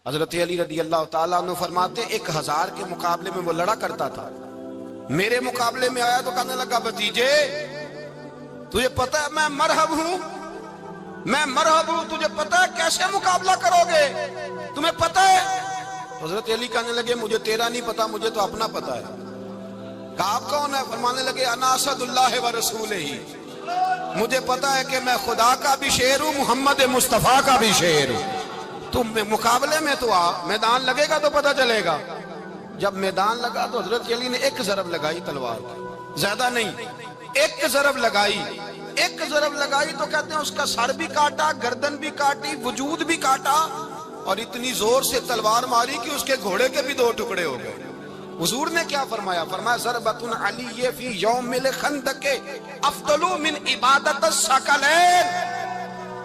حضرت علی رضی اللہ تعالیٰ عنہ فرماتے 1000 کے مقابلے میں وہ لڑا کرتا تھا، میرے مقابلے میں آیا تو کہنے لگا بھتیجے تجھے پتہ ہے میں مرحب ہوں، تجھے پتہ ہے کیسے مقابلہ کرو گے، تمہیں پتہ ہے؟ حضرت علی کہنے لگے مجھے تیرا نہیں پتا، مجھے تو اپنا پتا ہے۔ کہا آپ کون ہے؟ فرمانے لگے انا اسد اللہ و رسولہ، مجھے پتا ہے کہ میں خدا کا بھی شیر ہوں، محمد مصطفیٰ کا بھی شیر ہوں۔ تم مقابلے میں تو آ، میدان لگے گا تو پتہ چلے گا۔ جب میدان لگا تو حضرت علی نے ایک ضرب لگائی تلوار کی، زیادہ نہیں، ایک ضرب لگائی تو کہتے ہیں اس کا سر بھی کاٹا، گردن بھی کاٹی، وجود بھی کاٹا، اور اتنی زور سے تلوار ماری کہ اس کے گھوڑے کے بھی 2 ٹکڑے ہو گئے۔ حضور نے کیا فرمایا؟ فرمایا ضربۃ علی فی یوم الخندق افضل من عبادت الثقلین۔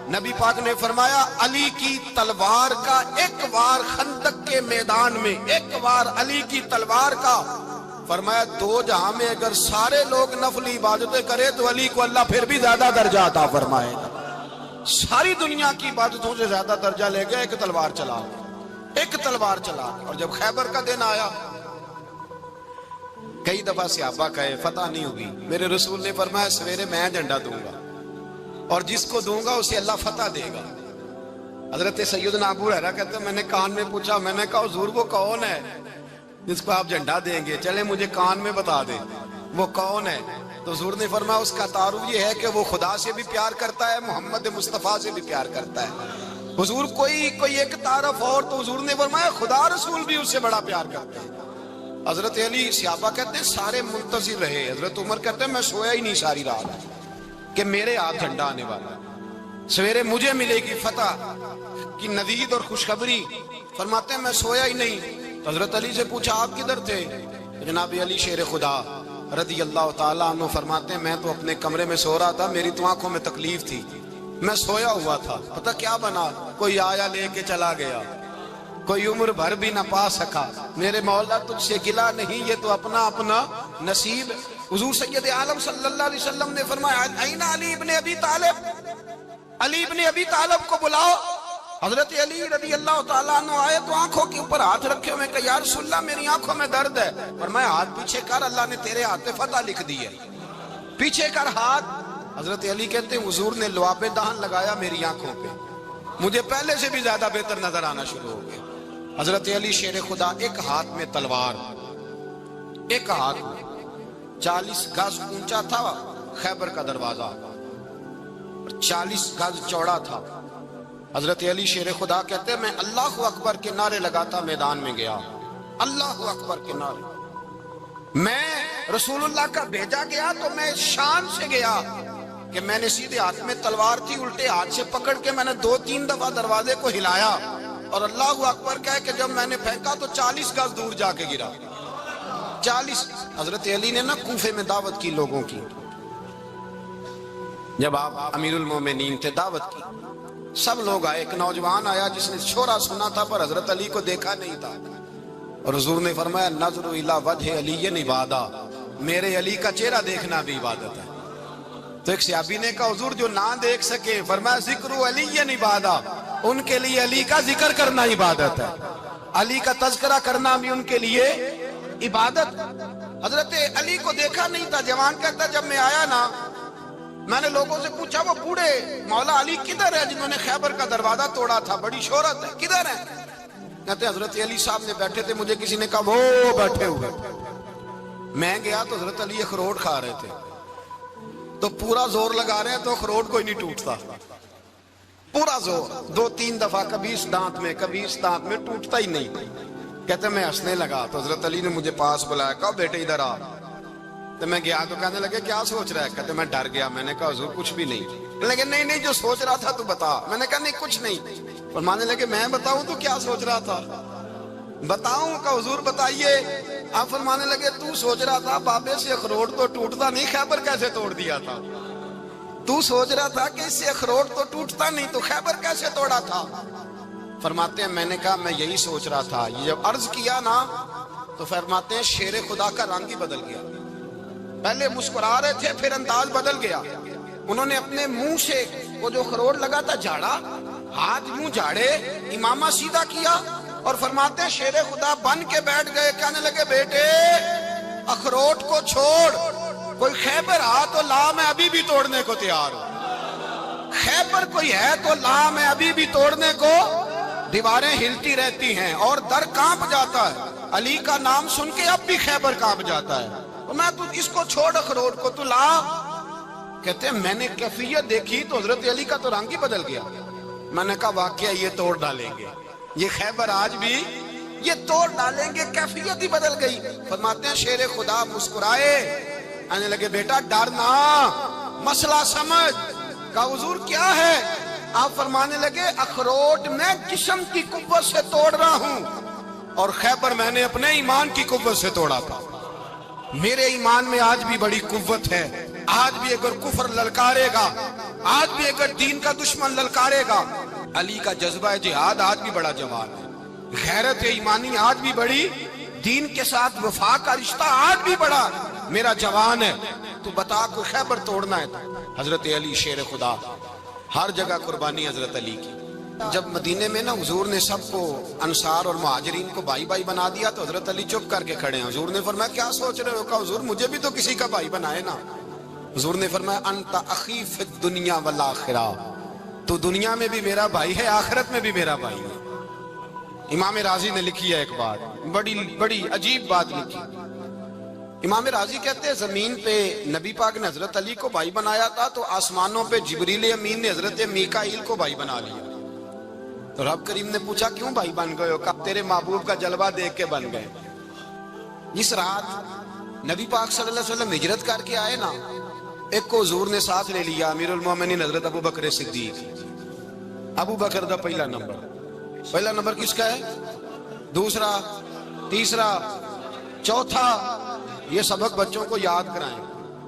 نبی پاک نے فرمایا علی کی تلوار کا ایک وار خندق کے میدان میں، ایک وار علی کی تلوار کا، فرمایا 2 جہاں میں اگر سارے لوگ نفل عبادتیں کرے تو علی کو اللہ پھر بھی زیادہ درجہ عطا فرمائے گا۔ ساری دنیا کی عبادتوں سے زیادہ درجہ لے گیا، ایک تلوار چلا۔ اور جب خیبر کا دن آیا، کئی دفعہ صحابہ کہے فتح نہیں ہوگی، میرے رسول نے فرمایا سویرے میں جھنڈا دوں گا اور جس کو دوں گا اسے اللہ فتح دے گا۔ حضرت سیدنا ابو ہریرہ کہتے ہیں میں نے کان میں پوچھا، میں نے کہا حضور وہ کون ہے جس کو آپ جھنڈا دیں گے؟ چلے مجھے کان میں بتا دیں وہ کون ہے۔ تو حضور نے فرمایا اس کا تعارف یہ ہے کہ وہ خدا سے بھی پیار کرتا ہے، محمد مصطفیٰ سے بھی پیار کرتا ہے۔ حضور کوئی ایک تعارف اور، تو حضور نے فرمایا خدا رسول بھی اس سے بڑا پیار کرتے ہیں۔ حضرت علی صحابہ کہتے ہیں سارے منتظر رہے، حضرت عمر کہتے ہیں میں سویا ہی نہیں ساری رات کہ میرے ہاتھ جھنڈا آنے والا، سویرے مجھے ملے گی فتح کی نوید اور خوشخبری۔ فرماتے ہیں میں سویا ہی نہیں۔ حضرت علی سے پوچھا آپ کدھر تھے؟ جناب علی شیر خدا رضی اللہ تعالیٰ عنہ فرماتے ہیں میں تو اپنے کمرے میں سو رہا تھا، میری تو آنکھوں میں تکلیف تھی، میں سویا ہوا تھا، پتہ کیا بنا؟ کوئی آیا لے کے چلا گیا، کوئی عمر بھر بھی نہ پا سکا۔ میرے مولا تجھ سے گلا نہیں، یہ تو اپنا نصیب۔ حضور سید عالم صلی اللہ علیہ وسلم نے فرمایا این علی ابن ابی طالب، علی ابن ابی طالب کو بلاؤ۔ حضرت علی رضی اللہ تعالیٰ عنہ آئے تو آنکھوں کے اوپر ہاتھ رکھے ہوئے کہ یا رسول اللہ میری آنکھوں میں درد ہے۔ فرمایا ہاتھ پیچھے کر، اللہ نے تیرے ہاتھ پہ فتح لکھ دی ہے، پیچھے کر ہاتھ۔ حضرت علی کہتے ہیں حضور نے لعاب دہن لگایا میری آنکھوں پہ، مجھے پہلے سے بھی زیادہ بہتر نظر آنا شروع ہو گیا۔ حضرت علی شیر خدا ایک ہاتھ میں تلوار، ایک ہاتھ میں 40 گز اونچا تھا خیبر کا دروازہ، 40 گز چوڑا تھا۔ حضرت علی شیر خدا کہتے ہیں میں اللہ اکبر کے نعرے لگاتا میدان میں گیا، اللہ اکبر کے نعرے۔ میں رسول اللہ کا بھیجا گیا تو میں شان سے گیا کہ میں نے سیدھے ہاتھ میں تلوار تھی، الٹے ہاتھ سے پکڑ کے میں نے 2-3 دفعہ دروازے کو ہلایا اور اللہ اکبر کہہ کہ جب میں نے پھینکا تو 40 گز دور جا کے گرا۔ 40۔ حضرت علی نے نا کوفے میں دعوت کی لوگوں کی، جب آپ امیر المومنین تھے دعوت کی، سب لوگ آئے۔ ایک نوجوان آیا جس نے شورا سنا تھا پر حضرت علی کو دیکھا نہیں تھا، اور حضور نے فرمایا نظر الی وجہ علی عبادۃ، میرے علی کا چہرہ دیکھنا بھی عبادت ہے۔ تو ایک صحابی نے کہا حضور جو نہ دیکھ سکے، فرمایا ذکر علی عبادۃ، ان کے لیے علی کا ذکر کرنا عبادت ہے، علی کا تذکرہ کرنا بھی ان کے لیے عبادت۔ حضرت علی کو دیکھا نہیں تھا۔ جوان کہتا جب میں آیا نا میں نے لوگوں سے پوچھا وہ بوڑھے مولا علی کدھر ہے جنہوں نے خیبر کا دروازہ توڑا تھا، بڑی شہرت ہے، کدھر ہے؟ کہتے حضرت علی صاحب نے بیٹھے تھے، مجھے کسی نے کہا وہ بیٹھے ہوئے۔ میں گیا تو حضرت علی اخروٹ کھا رہے تھے، تو پورا زور لگا رہے ہیں تو اخروٹ کوئی نہیں ٹوٹتا، پورا زور 2-3 دفعہ، کبھی اس دانت میں کبھی اس دانت میں، ٹوٹتا ہی نہیں۔ کہتے میں ہنسنے لگا تو حضرت علی نے مجھے پاس بلایا، کہا بیٹے ادھر آ۔ تو میں گیا تو کہنے لگے کیا سوچ رہا ہے؟ کہتے میں ڈر گیا۔ میں نے کہا حضور کچھ بھی نہیں۔ لیکن نہیں جو سوچ رہا تھا تو بتا۔ میں نے کہا نہیں کچھ نہیں۔ فرمانے لگے میں بتاؤں تو کیا سوچ رہا تھا؟ بتاؤں؟ کہ حضور بتائیے۔ آپ فرمانے لگے تو سوچ رہا تھا بابے سے اخروٹ تو ٹوٹتا نہیں، خیبر کیسے توڑ دیا تھا؟ تو سوچ رہا تھا کہ اس سے اخروٹ تو ٹوٹتا نہیں تو خیبر کیسے توڑا تھا؟ فرماتے ہیں میں نے کہا میں یہی سوچ رہا تھا۔ یہ جب عرض کیا نا تو فرماتے ہیں شیر خدا کا رنگ ہی بدل گیا، پہلے مسکرا رہے تھے پھر انداز بدل گیا۔ انہوں نے اپنے منہ سے وہ جو خروٹ لگا تھا جھاڑا، ہاتھ منہ جھاڑے، امامہ سیدھا کیا اور فرماتے ہیں شیر خدا بن کے بیٹھ گئے، کہنے لگے بیٹے اخروٹ کو چھوڑ، کوئی خیبر آ تو لا، میں ابھی بھی توڑنے کو تیار ہوں، خیبر کوئی ہے تو لا، میں ابھی بھی توڑنے کو، دیواریں ہلتی رہتی ہیں اور در کانپ جاتا ہے، علی کا نام سن کے اب بھی خیبر کانپ جاتا ہے، تو میں تو اس کو چھوڑ اخروٹ کو تو لا۔ کہتے ہیں میں نے کیفیت دیکھی تو حضرت علی کا تو رنگ ہی بدل گیا، میں نے کہا واقعہ یہ توڑ ڈالیں گے، یہ خیبر آج بھی یہ توڑ ڈالیں گے، کیفیت ہی بدل گئی۔ فرماتے ہیں شیر خدا مسکرائے، آنے لگے بیٹا ڈرنا، مسئلہ سمجھ۔ کہا حضور کیا ہے؟ آپ فرمانے لگے اخروٹ میں جسم کی قوت سے توڑ رہا ہوں اور خیبر میں نے اپنے ایمان کی قوت سے توڑا تھا، میرے ایمان میں آج بھی بڑی قوت ہے، آج بھی اگر کفر للکارے گا، آج بھی اگر دین کا دشمن للکارے گا، علی کا جذبہ جہاد آج بھی بڑا جوان ہے، غیرت ایمانی آج بھی بڑی، دین کے ساتھ وفا کا رشتہ آج بھی بڑا میرا جوان ہے، تو بتا کو خیبر توڑنا ہے۔ حضرت علی شیر خدا، ہر جگہ قربانی حضرت علی کی۔ جب مدینے میں نا حضور نے سب کو انصار اور مہاجرین کو بھائی بھائی بنا دیا تو حضرت علی چپ کر کے کھڑے ہیں۔ حضور نے فرمایا کیا سوچ رہے ہو؟ کہا حضور مجھے بھی تو کسی کا بھائی بنائے نا۔ حضور نے فرمایا انت اخی فی الدنیا والآخرہ، تو دنیا میں بھی میرا بھائی ہے، آخرت میں بھی میرا بھائی ہے۔ امام راضی نے لکھی ہے ایک بات، بڑی عجیب بات لکھی۔ امام راضی کہتے ہیں زمین پہ نبی پاک نے حضرت علی کو بھائی بنایا تھا تو آسمانوں پہ جبریل امین نے حضرت میکائیل کو بھائی بنا لیا۔ تو رب کریم نے پوچھا کیوں بھائی بن گئے ہو؟ کہا تیرے محبوب کا جلوہ دیکھ کے بن گئے۔ اس رات نبی پاک صلی اللہ علیہ وسلم ہجرت کر کے آئے نا، ایک کو حضور نے ساتھ لے لیا، امیر المومنین حضرت ابو بکر صدیق۔ ابو بکر دا پہلا نمبر کس کا ہے؟ دوسرا، تیسرا، چوتھا، یہ سبق بچوں کو یاد کرائیں۔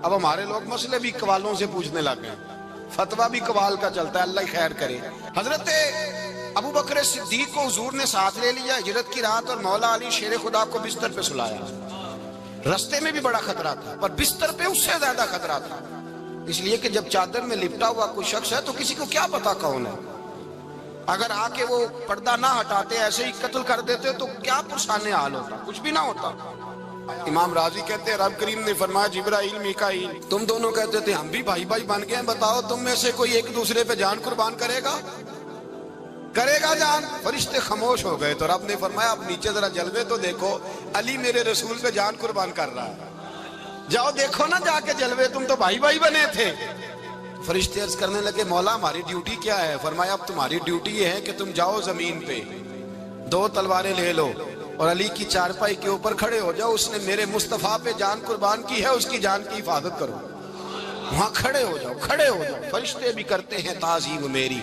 اب ہمارے لوگ مسئلے بھی قوالوں سے پوچھنے لگ گئے، فتویٰ بھی قوال کا چلتا ہے، اللہ خیر کرے۔ حضرت ابو بکر صدیق کو حضور نے ساتھ لے لیا ہجرت کی رات، اور مولا علی شیر خدا کو بستر پہ سلایا۔ رستے میں بھی بڑا خطرہ تھا پر بستر پہ اس سے زیادہ خطرہ تھا، اس لیے کہ جب چادر میں لپٹا ہوا کوئی شخص ہے تو کسی کو کیا پتا کون ہے، اگر آ کے وہ پردہ نہ ہٹاتے ایسے ہی قتل کر دیتے تو کیا پرسانے حال ہوتا، کچھ بھی نہ ہوتا۔ امام راضی کہتے ہیں رب کریم نے فرمایا جبرائیل میکائیل تم دونوں کہتے تھے ہم بھی بھائی بھائی بن گئے، بتاؤ تم میں سے کوئی ایک دوسرے پہ جان قربان کرے گا جان؟ فرشتے خاموش ہو گئے تو رب نے فرمایا اب نیچے ذرا جلوے تو دیکھو، علی میرے رسول پہ جان قربان کر رہا ہے، جاؤ دیکھو نا جا کے جلوے، تم تو بھائی بھائی بنے تھے۔ فرشتے عرض کرنے لگے مولا ہماری ڈیوٹی کیا ہے؟ فرمایا اب تمہاری ڈیوٹی یہ ہے کہ تم جاؤ زمین پہ 2 تلواریں لے لو اور علی کی چارپائی کے اوپر کھڑے ہو جاؤ، اس نے میرے مصطفیٰ پہ جان قربان کی ہے، اس کی جان کی حفاظت کرو، وہاں کھڑے ہو جاؤ۔ فرشتے بھی کرتے ہیں تعظیم میری،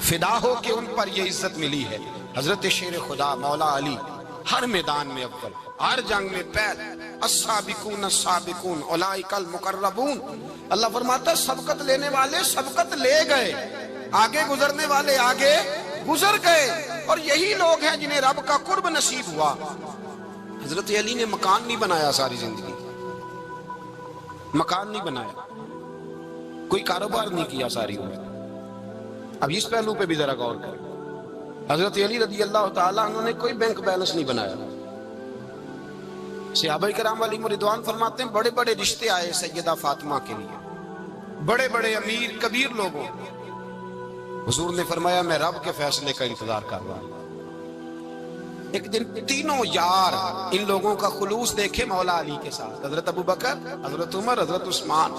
فدا ہو کہ ان پر یہ عزت ملی ہے۔ حضرت شیر خدا مولا علی ہر میدان میں اول، ہر جنگ میں پہل، السابقون السابقون اولئک المقربون۔ اللہ فرماتا ہے سبقت لینے والے سبقت لے گئے، آگے گزرنے والے آگے گزر گئے، اور یہی لوگ ہیں جنہیں رب کا قرب نصیب ہوا۔ حضرت علی نے مکان نہیں بنایا ساری زندگی، مکان نہیں بنایا، کوئی کاروبار نہیں کیا ساری عمر۔ اب اس پہلو پہ بھی ذرا غور کریں، حضرت علی رضی اللہ تعالیٰ انہوں نے کوئی بینک بیلنس نہیں بنایا۔ صحابہ کرام علیہم رضوان فرماتے ہیں بڑے بڑے رشتے آئے سیدہ فاطمہ کے لیے، بڑے بڑے امیر کبیر لوگوں، حضور نے فرمایا میں رب کے فیصلے کا انتظار کر رہا ہوں۔ ایک دن تینوں یار ان لوگوں کا خلوص دیکھے مولا علی کے ساتھ، حضرت ابو بکر، حضرت عمر، حضرت عثمان۔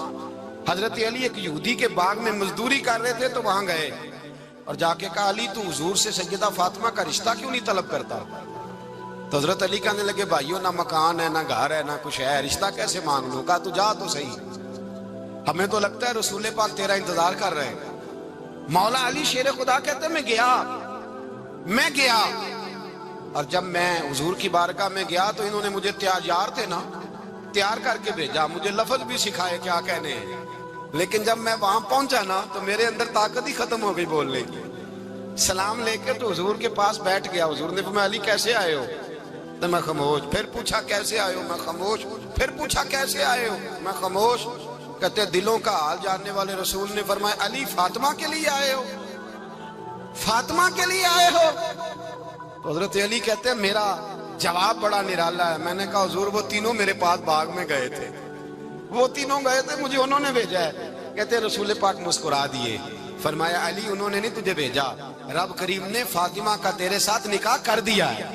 حضرت علی ایک یہودی کے باغ میں مزدوری کر رہے تھے تو وہاں گئے اور جا کے کہا علی تو حضور سے سیدہ فاطمہ کا رشتہ کیوں نہیں طلب کرتا؟ تو حضرت علی کہنے لگے بھائیو نہ مکان ہے نہ گھر ہے نہ کچھ ہے، رشتہ کیسے مانگ لوں؟ کہا تو جا تو صحیح، ہمیں تو لگتا ہے رسول پاک تیرا انتظار کر رہے ہیں۔ مولا علی شیر خدا کہتے میں گیا اور جب میں حضور کی بارگاہ میں گیا تو انہوں نے مجھے تیار کر کے بھیجا، مجھے لفظ بھی سکھائے کیا کہنے ہیں، لیکن جب میں وہاں پہنچا نا تو میرے اندر طاقت ہی ختم ہو گئی بولنے کی۔ سلام لے کے تو حضور کے پاس بیٹھ گیا، حضور نے فرمایا علی کیسے آئے ہو؟ تو میں خاموش، پھر پوچھا کیسے آئے ہو؟ میں خاموش، پھر پوچھا کیسے آئے ہو؟ میں خاموش۔ کہتے دلوں کا حال جاننے والے رسول نے فرمایا علی فاطمہ کے لیے آئے ہو؟ فاطمہ کے لیے آئے ہو؟ تو حضرت علی کہتے ہیں میرا جواب بڑا نرالا ہے. میں نے کہا حضور وہ تینوں میرے پاس باغ میں گئے تھے, وہ تینوں گئے تھے, مجھے انہوں نے بھیجا ہے. کہتے ہیں رسول پاک مسکرا دیے, فرمایا علی انہوں نے نہیں تجھے بھیجا, رب کریم نے فاطمہ کا تیرے ساتھ نکاح کر دیا ہے,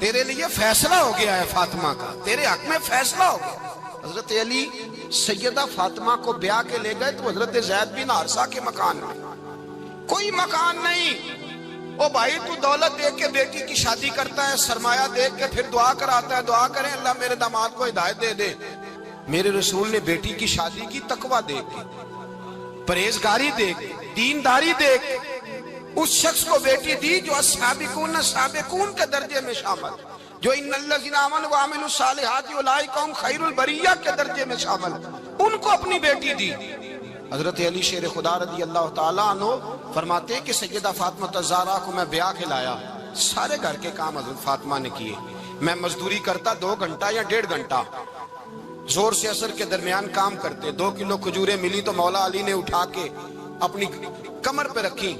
تیرے لیے فیصلہ ہو گیا ہے فاطمہ کا, تیرے حق میں فیصلہ ہو گیا. حضرت علی سیدہ فاطمہ کو بیاہ کے لے گئے تو حضرت زید بن حارثہ کے مکان میں, کوئی مکان نہیں. او بھائی تو دولت دیکھ کے بیٹی کی شادی کرتا ہے, سرمایہ دیکھ کے پھر دعا کراتا ہے, دعا کریں اللہ میرے داماد کو ہدایت دے دے. میرے رسول نے بیٹی کی شادی کی تقوی دیکھ کے, پرہیزگاری دیکھ کے, دینداری دیکھ کے اس شخص کو بیٹی دی جو السابقون سابقون کے درجے میں شامل, جو ان الذین آمنوا وعملوا الصالحات اولئک هم خیر البریہ کے درجے میں شامل, ان کو اپنی بیٹی دی. حضرت علی شیر خدا رضی اللہ تعالیٰ عنہ فرماتے ہیں کہ سیدہ فاطمہ الزہرا کو میں بیاہ کے لایا, سارے گھر کے کام حضرت فاطمہ نے کیے. میں مزدوری کرتا 2 گھنٹہ یا 1.5 گھنٹہ, زور سے اثر کے درمیان کام کرتے. 2 کلو کھجوریں ملی تو مولا علی نے اٹھا کے اپنی کمر پہ رکھی.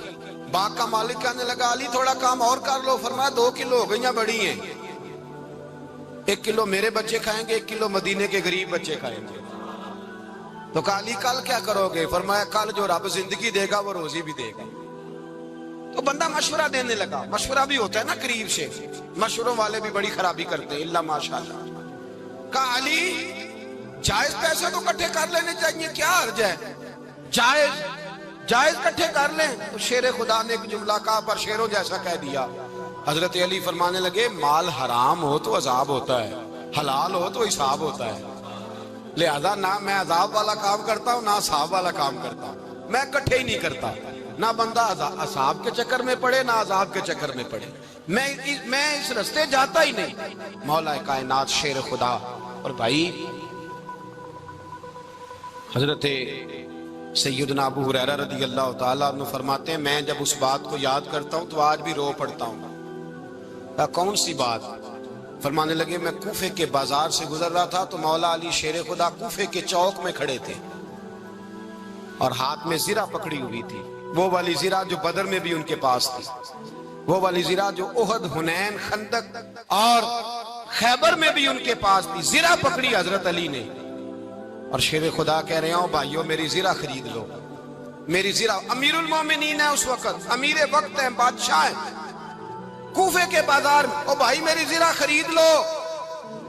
باغ کا مالک کہنے لگا علی تھوڑا کام اور کر لو. فرمایا 2 کلو ہو گئیاں بڑی ہیں, 1 کلو میرے بچے کھائیں گے, 1 کلو مدینے کے غریب بچے کھائیں گے. تو کہا علی کل کیا کرو گے؟ فرمایا کل جو رب زندگی دے گا وہ روزی بھی دے گا. تو بندہ مشورہ دینے لگا. مشورہ بھی ہوتا ہے نا قریب سے, مشوروں والے بھی بڑی خرابی کرتے ہیں, اللہ ماشاءاللہ. کہا علی جائز پیسے تو کٹھے کر لینے چاہیے, کیا حرج ہے, جائز کٹھے کر لیں. تو شیر خدا نے ایک جملہ کہا پر شیروں جیسا کہہ دیا. حضرت علی فرمانے لگے مال حرام ہو تو عذاب ہوتا ہے, حلال ہو تو حساب ہوتا ہے. لہذا نہ میں عذاب والا کام کرتا ہوں نہ حساب والا کام کرتا ہوں, میں کٹھے ہی نہیں کرتا. نہ بندہ حساب کے چکر میں پڑے نہ عذاب کے چکر میں پڑے, میں اس رستے جاتا ہی نہیں. مولا کائنات شیر خدا. اور بھائی حضرت سیدنا ابو ہریرہ رضی اللہ تعالیٰ عنہ فرماتے ہیں میں جب اس بات کو یاد کرتا ہوں تو آج بھی رو پڑتا ہوں. کون سی بات؟ فرمانے لگے میں کوفے کے بازار سے گزر رہا تھا تو مولا علی شیر خدا کوفے کے چوک میں کھڑے تھے اور ہاتھ میں زرہ پکڑی ہوئی تھی, وہ والی زرہ جو بدر میں بھی ان کے پاس تھی, وہ والی زرہ جو احد, حنین, خندق اور خیبر میں بھی ان کے پاس تھی. زرہ پکڑی حضرت علی نے اور شیر خدا کہہ رہے ہوں بھائیو میری زرہ خرید لو. میری زرہ, امیر المومنین ہے اس وقت, امیر وقت ہیں, بادشاہ ہیں, کوفے کے بازار میں, او بھائی میری زرہ خرید لو.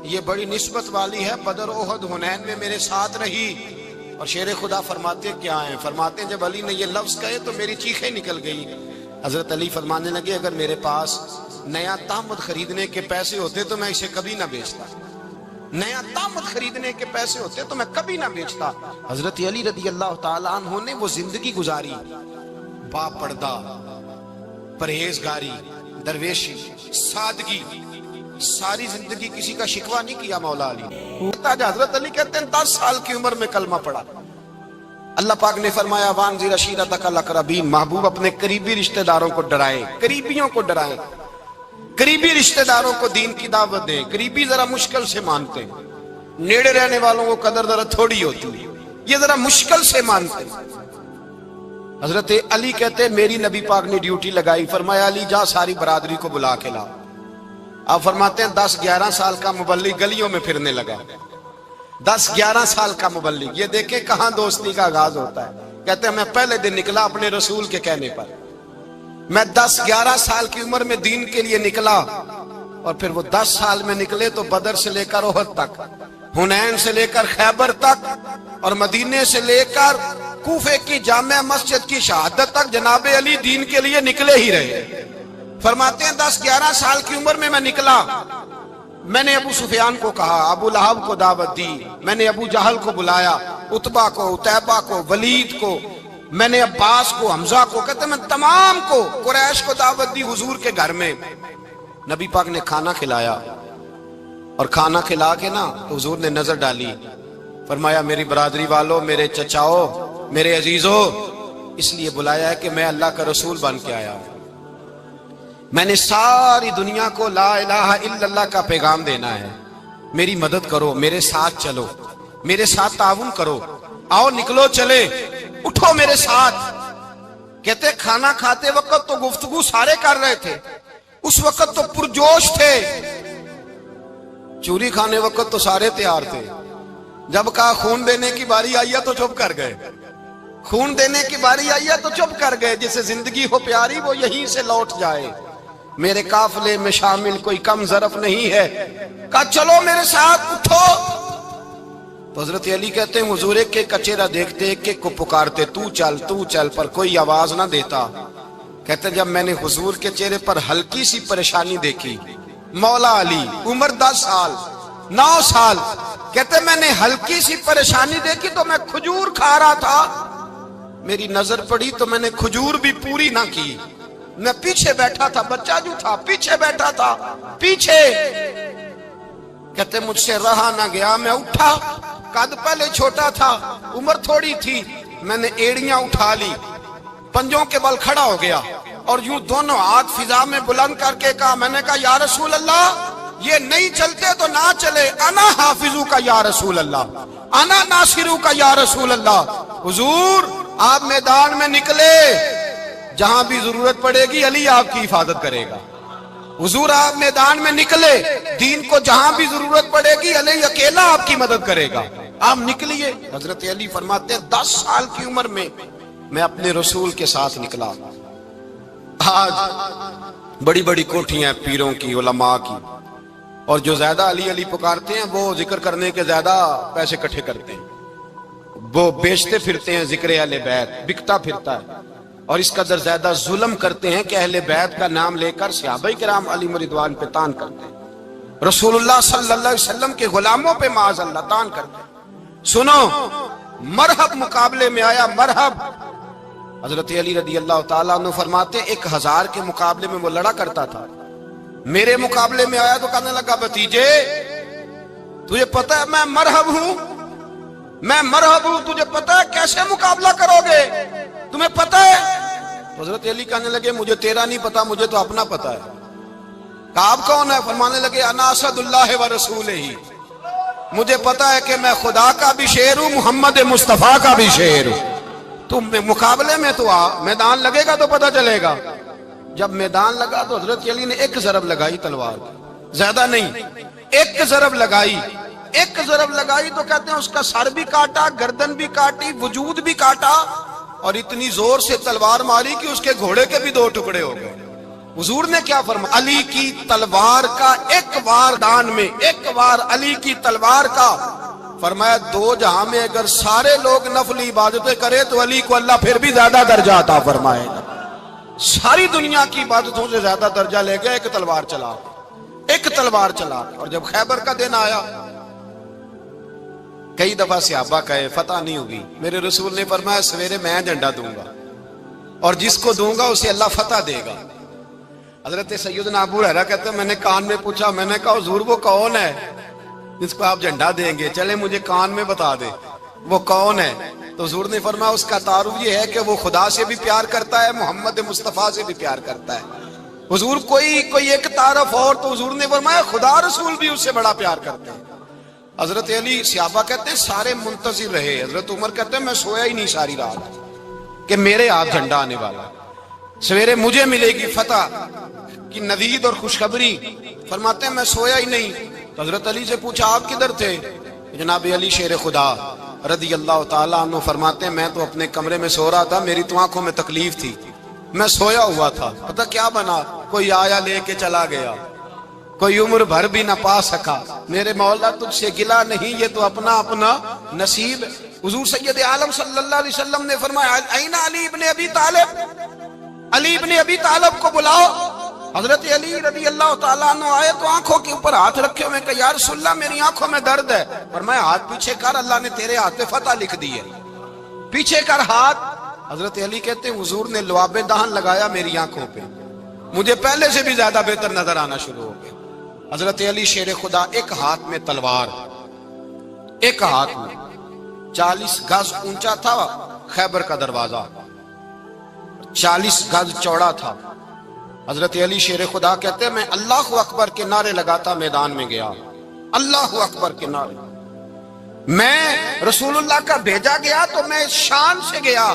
یہ بڑی نسبت والی ہے, بدر, احد, حنین میں میرے ساتھ رہی. اور شیر خدا فرماتے کیا ہیں؟ فرماتے ہیں جب علی نے یہ لفظ کہے تو میری چیخیں نکل گئی. حضرت علی فرمانے لگے اگر میرے پاس نیا تامت خریدنے کے پیسے ہوتے تو میں اسے کبھی نہ بیچتا, نیا تامت خریدنے کے پیسے ہوتے تو میں کبھی نہ بیچتا. حضرت علی رضی اللہ تعالیٰ عنہ نے وہ زندگی گزاری, با پردہ, پرہیزگاری, درویشی, سادگی, ساری زندگی کسی کا شکوہ نہیں کیا مولا علی. حضرت علی کہتے ہیں 10 سال کی عمر میں کلمہ پڑھا. اللہ پاک نے فرمایا وانذر عشیرتک الاقربین, محبوب اپنے قریبی رشتہ داروں کو ڈرائیں, قریبیوں کو ڈرائیں, قریبی رشتہ داروں کو دین کی دعوت دیں. قریبی ذرا مشکل سے مانتے ہیں, نیڑے رہنے والوں کو قدر ذرا تھوڑی ہوتی ہے, یہ ذرا مشکل سے مانتے ہیں. حضرت علی کہتے ہیں میری نبی پاک نے ڈیوٹی لگائی, فرمایا علی جا ساری برادری کو بلا کے لا. آپ فرماتے ہیں 10-11 سال کا مبلغ گلیوں میں پھرنے لگا, 10-11 سال کا مبلغ. یہ دیکھیں کہاں دوستی کا آغاز ہوتا ہے. کہتے ہیں میں پہلے دن نکلا اپنے رسول کے کہنے پر, میں 10-11 سال کی عمر میں دین کے لیے نکلا اور پھر وہ 10 سال میں نکلے تو بدر سے لے کر احد تک, حنین سے لے کر خیبر تک اور مدینے سے لے کر کوفے کی جامع مسجد کی شہادت تک جناب علی دین کے لیے نکلے ہی رہے. فرماتے ہیں 10-11 سال کی عمر میں نکلا. میں نے ابو سفیان کو کہا, ابو لہب کو دعوت دی, میں نے ابو جہل کو بلایا, عتبہ کو, عتیبہ کو, ولید کو, میں نے عباس کو, حمزہ کو, کہتے میں تمام کو, قریش کو دعوت دی حضور کے گھر میں. نبی پاک نے کھانا کھلایا اور کھانا کھلا کے نا تو حضور نے نظر ڈالی, فرمایا میری برادری والوں, میرے چچاؤ, میرے عزیزو, اس لیے بلایا ہے کہ میں اللہ کا رسول بن کے آیا ہوں. میں نے ساری دنیا کو لا الہ الا اللہ کا پیغام دینا ہے, میری مدد کرو, میرے ساتھ چلو, میرے ساتھ تعاون کرو, آؤ نکلو چلے, اٹھو میرے ساتھ. کہتے کھانا کھاتے وقت تو گفتگو سارے کر رہے تھے, اس وقت تو پرجوش تھے، چوری کھانے وقت تو سارے تیار تھے، جب کہا خون دینے کی باری آئی ہے تو چپ کر گئے، خون دینے کی باری آئی ہے تو چپ کر گئے، جسے زندگی ہو پیاری وہ یہیں سے لوٹ جائے، میرے قافلے میں شامل کوئی کم ظرف نہیں ہے، کہا چلو میرے ساتھ اٹھو۔ تو حضرت علی کہتے ہیں حضور ایک ایک کا چہرہ دیکھتے ایک ایک کو پکارتے تو چل، پر کوئی آواز نہ دیتا۔ کہتے جب میں نے حضور کے چہرے پر ہلکی سی پریشانی دیکھی، مولا علی عمر 10 سال 9 سال، کہتے میں نے ہلکی سی پریشانی دیکھی تو میں کھجور کھا رہا تھا، میری نظر پڑی تو میں نے کھجور بھی پوری نہ کی، میں پیچھے بیٹھا تھا، بچہ جو تھا پیچھے بیٹھا تھا، پیچھے۔ کہتے مجھ سے رہا نہ گیا، میں اٹھا، قد پہلے چھوٹا تھا، عمر تھوڑی تھی، میں نے ایڑیاں اٹھا لی، پنجوں کے بل کھڑا ہو گیا اور یوں دونوں ہاتھ فضا میں بلند کر کے کہا، میں نے کہا یا رسول اللہ یہ نہیں چلتے تو نہ چلے، انا حافظو کا یا رسول اللہ، انا ناصرو کا یا رسول اللہ۔ حضور آپ میدان میں نکلے، جہاں بھی ضرورت پڑے گی علی آپ کی حفاظت کرے گا، حضور آپ میدان میں نکلے، دین کو جہاں بھی ضرورت پڑے گی علی اکیلا آپ کی مدد کرے گا، آپ نکلیے۔ حضرت علی فرماتے ہیں 10 سال کی عمر میں میں اپنے رسول کے ساتھ نکلا۔ آج بڑی بڑی کوٹھیاں ہیں پیروں کی، علماء کی، اور جو زیادہ علی علی پکارتے ہیں وہ ذکر کرنے کے زیادہ پیسے اکٹھے کرتے ہیں، وہ بیچتے پھرتے ہیں ذکر اہل بیت، بکتا پھرتا ہے، اور اس قدر زیادہ ظلم کرتے ہیں کہ اہل بیت کا نام لے کر صحابہ کرام علی رضوان پہ تان کرتے ہیں، رسول اللہ صلی اللہ علیہ وسلم کے غلاموں پہ معاذ اللہ تان کرتے ہیں۔ سنو، مرحب مقابلے میں آیا، مرحب۔ حضرت علی رضی اللہ تعالیٰ عنہ فرماتے 1000 کے مقابلے میں وہ لڑا کرتا تھا، میرے مقابلے میں آیا تو کہنے لگا بھتیجے تجھے پتہ ہے میں مرحب ہوں، میں مرحب ہوں، تجھے پتہ ہے کیسے مقابلہ کرو گے، تمہیں پتہ ہے؟ حضرت علی کہنے لگے مجھے تیرا نہیں پتا، مجھے تو اپنا پتا ہے۔ کہا آپ کون ہے؟ فرمانے لگے انا اسد اللہ و رسولہ، مجھے پتا ہے کہ میں خدا کا بھی شیر ہوں، محمد مصطفیٰ کا بھی شیر ہوں۔ تم مقابلے میں تو آ، میدان لگے گا تو پتہ چلے گا۔ جب میدان لگا تو حضرت علی نے ایک ضرب لگائی تلوار کی، زیادہ نہیں، ایک ضرب لگائی، ایک ضرب لگائی تو کہتے ہیں اس کا سر بھی کاٹا، گردن بھی کاٹی، وجود بھی کاٹا، اور اتنی زور سے تلوار ماری کہ اس کے گھوڑے کے بھی 2 ٹکڑے ہو گئے۔ حضور نے کیا فرمایا؟ علی کی تلوار کا ایک وار دان میں، ایک وار علی کی تلوار کا، فرمایا 2 جہاں میں اگر سارے لوگ نفلی عبادتیں کرے تو علی کو اللہ پھر بھی زیادہ درجہ عطا فرمائے گا۔ ساری دنیا کی عبادتوں سے زیادہ درجہ لے گیا، ایک تلوار چلا، ایک تلوار چلا۔ اور جب خیبر کا دن آیا، کئی دفعہ صحابہ کہے فتح نہیں ہوگی، میرے رسول نے فرمایا سویرے میں جھنڈا دوں گا اور جس کو دوں گا اسے اللہ فتح دے گا۔ حضرت سیدنا ابو ہریرہ کہتے ہیں میں نے کان میں پوچھا، میں نے کہا حضور وہ کون ہے جس کو آپ جھنڈا دیں گے؟ چلے مجھے کان میں بتا دے وہ کون ہے۔ تو حضور نے فرمایا اس کا تعارف یہ ہے کہ وہ خدا سے بھی پیار کرتا ہے، محمد مصطفیٰ سے بھی پیار کرتا ہے۔ حضور کوئی ایک تعارف اور، تو حضور نے فرمایا خدا رسول بھی اس سے بڑا پیار کرتے ہیں۔ حضرت علی صحابہ کہتے ہیں سارے منتظر رہے، حضرت عمر کہتے ہیں میں سویا ہی نہیں ساری رات کہ میرے ہاتھ جھنڈا آنے والا، سویرے مجھے ملے گی فتح کی نوید اور خوشخبری۔ فرماتے ہیں میں سویا ہی نہیں۔ تو حضرت علی سے پوچھا آپ کدھر تھے؟ جناب علی شیر خدا رضی اللہ تعالیٰ عنہ فرماتے ہیں میں تو اپنے کمرے میں سو رہا تھا، میری تو آنکھوں میں تکلیف تھی، میں سویا ہوا تھا، پتہ کیا بنا، کوئی آیا لے کے چلا گیا، کوئی عمر بھر بھی نہ پا سکا۔ میرے مولا تجھ سے گلا نہیں، یہ تو اپنا اپنا نصیب۔ حضور سید عالم صلی اللہ علیہ وسلم نے فرمایا این علی ابن ابی طالب، علی ابن ابی طالب کو بلاؤ۔ حضرت علی رضی اللہ تعالیٰ عنہ آئے تو آنکھوں کے اوپر ہاتھ رکھے ہوئے کہ یا رسول اللہ میری آنکھوں میں درد ہے، فرمایا ہاتھ پیچھے کر، اللہ نے تیرے ہاتھ پہ فتح لکھ دی ہے، پیچھے کر ہاتھ۔ حضرت علی کہتے ہیں حضور نے لعاب دہن لگایا میری آنکھوں پہ، مجھے پہلے سے بھی زیادہ بہتر نظر آنا شروع ہو گیا۔ حضرت علی شیر خدا، ایک ہاتھ میں تلوار، ایک ہاتھ میں 40 گز اونچا تھا خیبر کا دروازہ، 40 گز چوڑا تھا۔ حضرت علی شیر خدا کہتے ہیں میں اللہ اکبر کے نعرے لگاتا میدان میں گیا، اللہ اکبر کے نعرے۔ میں رسول اللہ کا بھیجا گیا تو میں شان سے گیا،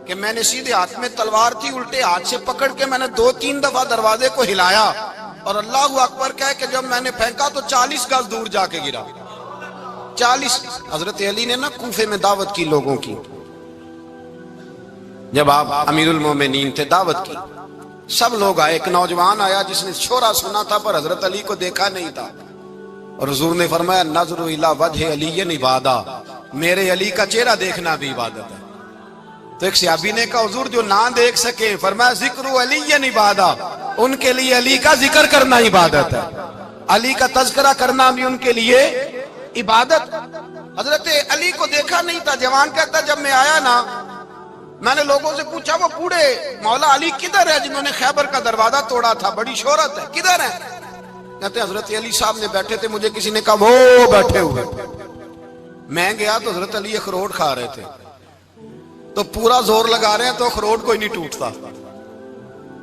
کہ میں نے سیدھے ہاتھ میں تلوار تھی، الٹے ہاتھ سے پکڑ کے میں نے 2-3 دفعہ دروازے کو ہلایا اور اللہ اکبر کہہ کہ جب میں نے پھینکا تو 40 گز دور جا کے گرا۔ 40۔ حضرت علی نے نا کوفے میں دعوت کی لوگوں کی، جب آپ امیر المومنین تھے دعوت کی، سب لوگ آئے۔ ایک نوجوان آیا جس نے شورا سنا تھا پر حضرت علی کو دیکھا نہیں تھا، اور حضور نے فرمایا نظر الی وجہ علی عبادہ، میرے علی کا چہرہ دیکھنا بھی عبادت ہے۔ تو ایک صحابی نے کہا حضور جو نہ دیکھ سکے، فرمایا ذکر علی عبادہ، ان کے لیے علی کا ذکر کرنا عبادت ہے، علی کا تذکرہ کرنا بھی ان کے لیے عبادت۔ حضرت علی کو دیکھا نہیں تھا۔ جوان کہتا جب میں آیا نا، میں نے لوگوں سے پوچھا وہ بوڑھے مولا علی کدھر ہے جنہوں نے خیبر کا دروازہ توڑا تھا، بڑی شہرت ہے، کدھر ہے؟ کہتے حضرت علی صاحب نے بیٹھے تھے، مجھے کسی نے کہا وہ بیٹھے ہوئے۔ میں گیا تو حضرت علی اخروٹ کھا رہے تھے، تو پورا زور لگا رہے ہیں تو اخروٹ کوئی نہیں ٹوٹتا،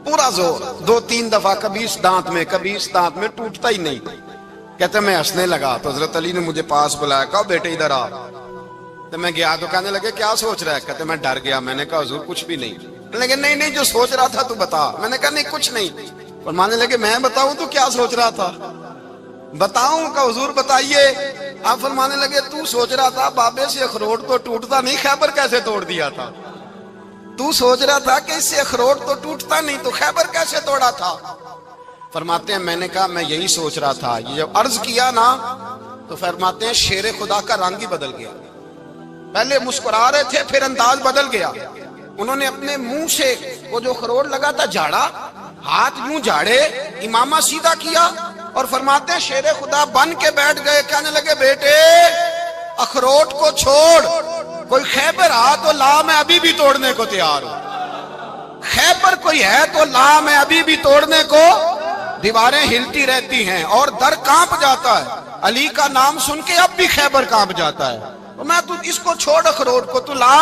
پورا زور 2-3 دفعہ، کبھی اس دانت میں کبھی اس دانت میں، ٹوٹتا ہی نہیں۔ کہتے میں ہنسنے لگا تو حضرت علی نے مجھے پاس بلایا، کہا بیٹے ادھر آ۔ تو میں گیا تو کہنے لگے کیا سوچ رہا ہے؟ کہتے میں ڈر گیا۔ میں نے کہا حضور کچھ بھی نہیں۔ لیکن نہیں جو سوچ رہا تھا تو بتا۔ میں نے کہا نہیں کچھ نہیں۔ فرمانے لگے میں بتاؤں تو کیا سوچ رہا تھا؟ بتاؤں؟ کہ حضور بتائیے۔ آپ فرمانے لگے تو سوچ رہا تھا بابے سے اخروٹ تو ٹوٹتا نہیں، خیبر کیسے توڑ دیا تھا؟ تو سوچ رہا تھا کہ اس سے اخروٹ تو ٹوٹتا نہیں تو خیبر کیسے توڑا تھا؟ فرماتے ہیں میں نے کہا میں یہی سوچ رہا تھا۔ یہ جب عرض کیا نا تو فرماتے ہیں شیر خدا کا رنگ ہی بدل گیا، پہلے مسکرا رہے تھے پھر انداز بدل گیا۔ انہوں نے اپنے منہ سے وہ جو خروٹ لگا تھا جھاڑا، ہاتھ یوں جھاڑے، امامہ سیدھا کیا، اور فرماتے ہیں شیر خدا بن کے بیٹھ گئے۔ کہنے لگے بیٹے اخروٹ کو چھوڑ، کوئی خیبر آ تو لا، میں ابھی بھی توڑنے کو تیار ہوں۔ خیبر کوئی ہے تو لا، میں ابھی بھی توڑنے کو۔ دیواریں ہلتی رہتی ہیں اور در کانپ جاتا ہے، علی کا نام سن کے اب بھی خیبر کانپ جاتا ہے، میں تو اس کو چھوڑ اخروٹ کو تو لا۔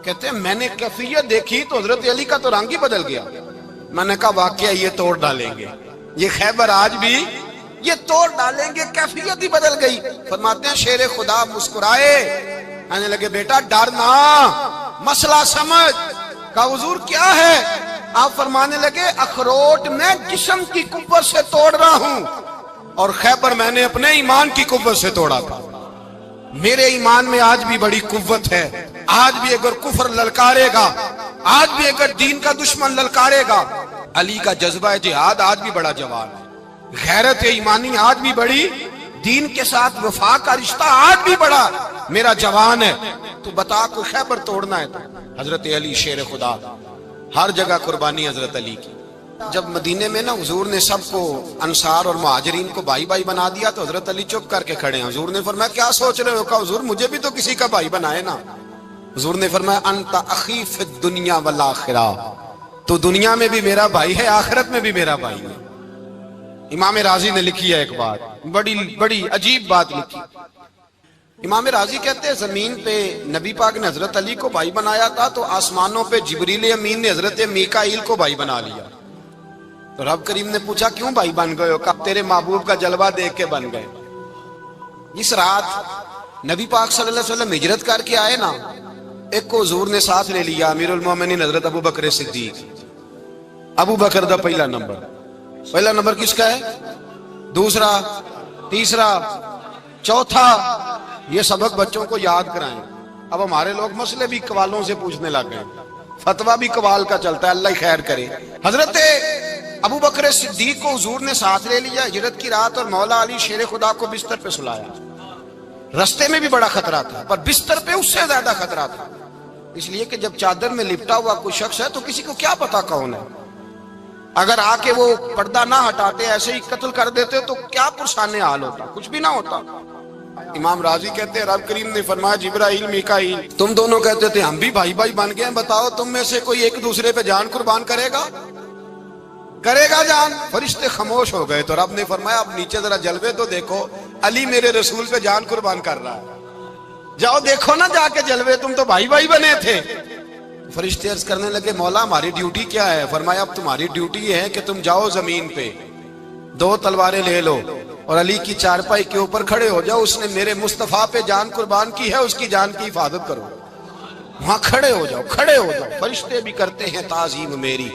کہتے ہیں میں نے کیفیت دیکھی تو حضرت علی کا تو رنگ ہی بدل گیا۔ میں نے کہا واقعہ یہ توڑ ڈالیں گے، یہ خیبر آج بھی یہ توڑ ڈالیں گے، کیفیت ہی بدل گئی۔ فرماتے ہیں شیر خدا مسکرائے، کہنے لگے بیٹا ڈرنا، مسئلہ سمجھ۔ کہا حضور کیا ہے؟ آپ فرمانے لگے اخروٹ میں جسم کی قوت سے توڑ رہا ہوں، اور خیبر میں نے اپنے ایمان کی قوت سے توڑا تھا۔ میرے ایمان میں آج بھی بڑی قوت ہے، آج بھی اگر کفر للکارے گا، آج بھی اگر دین کا دشمن للکارے گا، علی کا جذبہ جہاد آج بھی بڑا جوان ہے، غیرت ایمانی آج بھی بڑی، دین کے ساتھ وفا کا رشتہ آج بھی بڑا میرا جوان ہے۔ تو بتا کوئی خیبر توڑنا ہے تو حضرت علی شیر خدا، ہر جگہ قربانی حضرت علی کی۔ جب مدینے میں نا حضور نے سب کو انصار اور مہاجرین کو بھائی بھائی بنا دیا تو حضرت علی چپ کر کے کھڑے ہیں۔ حضور نے فرمایا کیا سوچ رہے ہو؟ کہا حضور مجھے بھی تو کسی کا بھائی بنائے نا۔ حضور نے فرمایا انت اخی فی الدنیا والآخرہ، تو دنیا میں بھی میرا بھائی ہے، آخرت میں بھی میرا بھائی ہے۔ امام راضی نے لکھی ہے ایک بات، بڑی عجیب بات لکھی۔ امام راضی کہتے ہیں زمین پہ نبی پاک نے حضرت علی کو بھائی بنایا تھا تو آسمانوں پہ جبریل امین نے حضرت میکائیل کو بھائی بنا لیا۔ تو رب کریم نے پوچھا کیوں بھائی بن گئے ہو؟ کہا تیرے محبوب کا جلوہ دیکھ کے بن گئے۔ جس رات نبی پاک صلی اللہ علیہ وسلم ہجرت کر کے آئے نا، ایک کو حضور نے ساتھ لے لیا، امیر المومنین حضرت ابو بکر صدیق۔ ابو بکر دا پہلا نمبر کس کا ہے؟ دوسرا، تیسرا، چوتھا، یہ سبق بچوں کو یاد کرائیں۔ اب ہمارے لوگ مسئلے بھی قوالوں سے پوچھنے لگ گئے، فتویٰ بھی قوال کا چلتا ہے، اللہ خیر کرے۔ حضرت ابو بکر صدیق کو حضور نے ساتھ لے لیا ہجرت کی رات، اور مولا علی شیر خدا کو بستر پہ سلایا۔ رستے میں بھی بڑا خطرہ تھا پر بستر پہ اس سے زیادہ خطرہ تھا، اس لیے کہ جب چادر میں لپٹا ہوا کوئی شخص ہے تو کسی کو کیا پتا کون ہے، اگر آ کے وہ پردہ نہ ہٹاتے ایسے ہی قتل کر دیتے تو کیا پرسان حال ہوتا، کچھ بھی نہ ہوتا۔ امام راضی کہتے ہیں رب کریم نے فرمایا جبرائیل میکائیل تم دونوں کہتے تھے ہم بھی بھائی بھائی بن گئے ہیں، بتاؤ تم میں سے کوئی ایک دوسرے پہ جان قربان کرے گا جان؟ فرشتے خاموش ہو گئے تو رب نے فرمایا اب نیچے ذرا جلوے تو دیکھو، علی میرے رسول پہ جان قربان کر رہا ہے، جاؤ دیکھو نا جا کے جلوے، تم تو بھائی بھائی بنے تھے۔ فرشتے عرض کرنے لگے مولا ہماری ڈیوٹی کیا ہے؟ فرمایا اب تمہاری ڈیوٹی یہ ہے کہ تم جاؤ زمین پہ 2 تلواریں لے لو اور علی کی چارپائی کے اوپر کھڑے ہو جاؤ، اس نے میرے مصطفیٰ پہ جان قربان کی ہے، اس کی جان کی حفاظت کرو۔ وہاں کھڑے ہو جاؤ، کھڑے ہو جاؤ، فرشتے بھی کرتے ہیں تعظیم میری،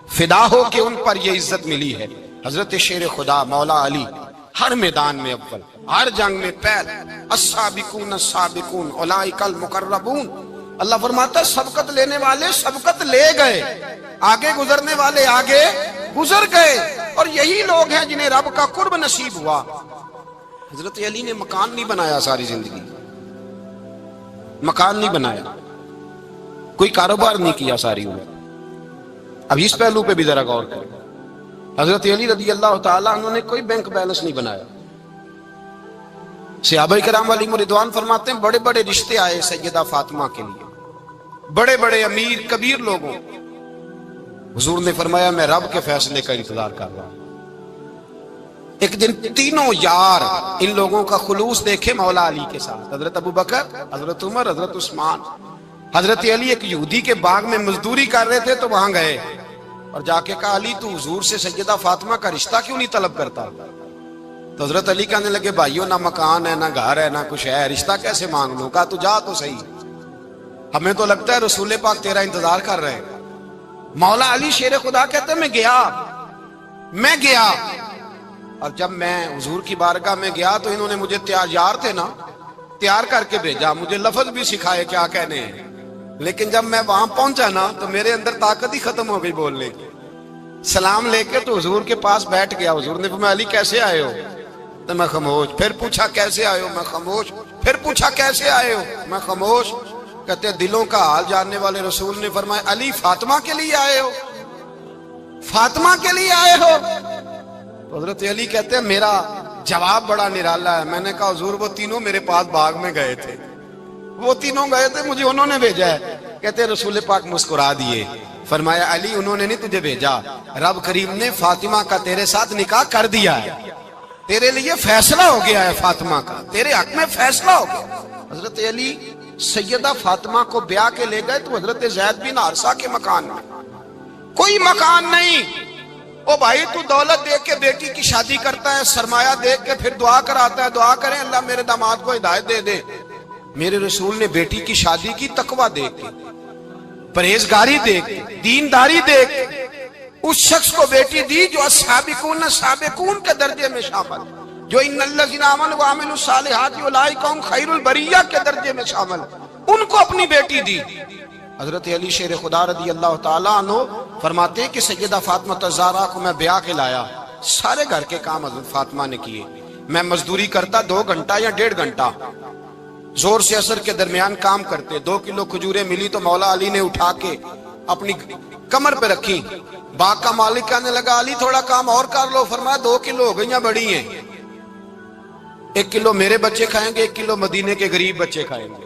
فدا ہو کہ ان پر یہ عزت ملی ہے۔ حضرت شیر خدا مولا علی ہر میدان میں اول، ہر جنگ میں پہل، السابقون السابقون اولئک المقربون۔ اللہ فرماتا ہے سبقت لینے والے سبقت لے گئے، آگے گزرنے والے آگے گزر گئے، اور یہی لوگ ہیں جنہیں رب کا قرب نصیب ہوا۔ حضرت علی نے مکان نہیں بنایا ساری زندگی، مکان نہیں بنایا، کوئی کاروبار نہیں کیا ساری عمر۔ اب اس پہلو پہ بھی ذرا غور کریں، حضرت علی رضی اللہ تعالیٰ عنہ نے کوئی بینک بیلنس نہیں بنایا۔ صحابہ کرام علیہم رضوان فرماتے ہیں بڑے بڑے رشتے آئے سیدہ فاطمہ کے لیے، بڑے بڑے امیر کبیر لوگوں، حضور نے فرمایا میں رب کے فیصلے کا انتظار کر رہا ہوں۔ ایک دن تینوں یار ان لوگوں کا خلوص دیکھے مولا علی کے ساتھ، حضرت ابوبکر، حضرت عمر، حضرت عثمان۔ حضرت علی ایک یہودی کے باغ میں مزدوری کر رہے تھے تو وہاں گئے اور جا کے کہا علی تو حضور سے سیدہ فاطمہ کا رشتہ کیوں نہیں طلب کرتا؟ تو حضرت علی کہنے لگے بھائیو نہ مکان ہے، نہ گھر ہے، نہ کچھ ہے، رشتہ کیسے مانگ لوں؟ کہا تو جا تو صحیح، ہمیں تو لگتا ہے رسول پاک تیرا انتظار کر رہے ہیں۔ مولا علی شیر خدا کہتے ہیں میں گیا، اور جب میں حضور کی بارگاہ میں گیا تو انہوں نے مجھے یار تھے نا، تیار کر کے بھیجا، مجھے لفظ بھی سکھائے کیا کہنے ہیں، لیکن جب میں وہاں پہنچا نا تو میرے اندر طاقت ہی ختم ہو گئی بولنے کی۔ سلام لے کے تو حضور کے پاس بیٹھ گیا، حضور نے فرمایا علی کیسے آئے ہو؟ تو میں خاموش، پھر پوچھا کیسے آئے ہو؟ میں خاموش، پھر پوچھا کیسے آئے ہو؟ میں خاموش۔ کہتے ہیں دلوں کا حال جاننے والے رسول نے فرمایا علی فاطمہ کے لیے آئے ہو؟ فاطمہ کے لیے آئے ہو؟ تو حضرت علی کہتے ہیں میرا جواب بڑا نرالا ہے، میں نے کہا حضور وہ تینوں میرے پاس باغ میں گئے تھے، وہ تینوں گئے تھے، مجھے انہوں نے بھیجا ہے۔ کہتے ہیں رسول پاک مسکرا دیے، فرمایا علی انہوں نے نہیں تجھے بھیجا، رب کریم نے فاطمہ کا تیرے ساتھ نکاح کر دیا ہے، تیرے لیے فیصلہ ہو گیا ہے، فاطمہ کا تیرے حق میں فیصلہ ہو گیا۔ حضرت علی سیدہ فاطمہ کو بیاہ کے لے گئے تو حضرت زید بن حارثہ کے مکان میں، کوئی مکان نہیں۔ او بھائی تو دولت دیکھ کے بیٹی کی شادی کرتا ہے، سرمایہ دیکھ کے پھر دعا کراتا ہے، دعا کریں اللہ میرے داماد کو ہدایت دے دے۔ میرے رسول نے بیٹی کی شادی کی تقوی دیکھ کے، پرہیزگاری دیکھ کے، دینداری دیکھ کے، اس شخص کو بیٹی دی جو السابقون السابقون کے درجے میں شامل، جو ان الذین آمنوا وعملوا الصالحات اولئک هم خیر البریہ کے درجے میں شامل، ان کو اپنی بیٹی دی۔ حضرت علی شیر خدا رضی اللہ تعالیٰ عنہ فرماتے ہیں کہ سیدہ فاطمہ الزہرا کو میں بیاہ کے لایا، سارے گھر کے کام حضرت فاطمہ نے کیے، میں مزدوری کرتا 2 گھنٹہ یا 1.5 گھنٹہ، زور سے عصر کے درمیان کام کرتے، 2 کلو کھجوریں ملی تو مولا علی نے اٹھا کے اپنی کمر پہ رکھی، باغ کا مالک کہنے لگا علی تھوڑا کام اور کر لو، فرمایا 2 کلو ہو گئیں بڑی ہیں، 1 کلو میرے بچے کھائیں گے، 1 کلو مدینے کے غریب بچے کھائیں گے۔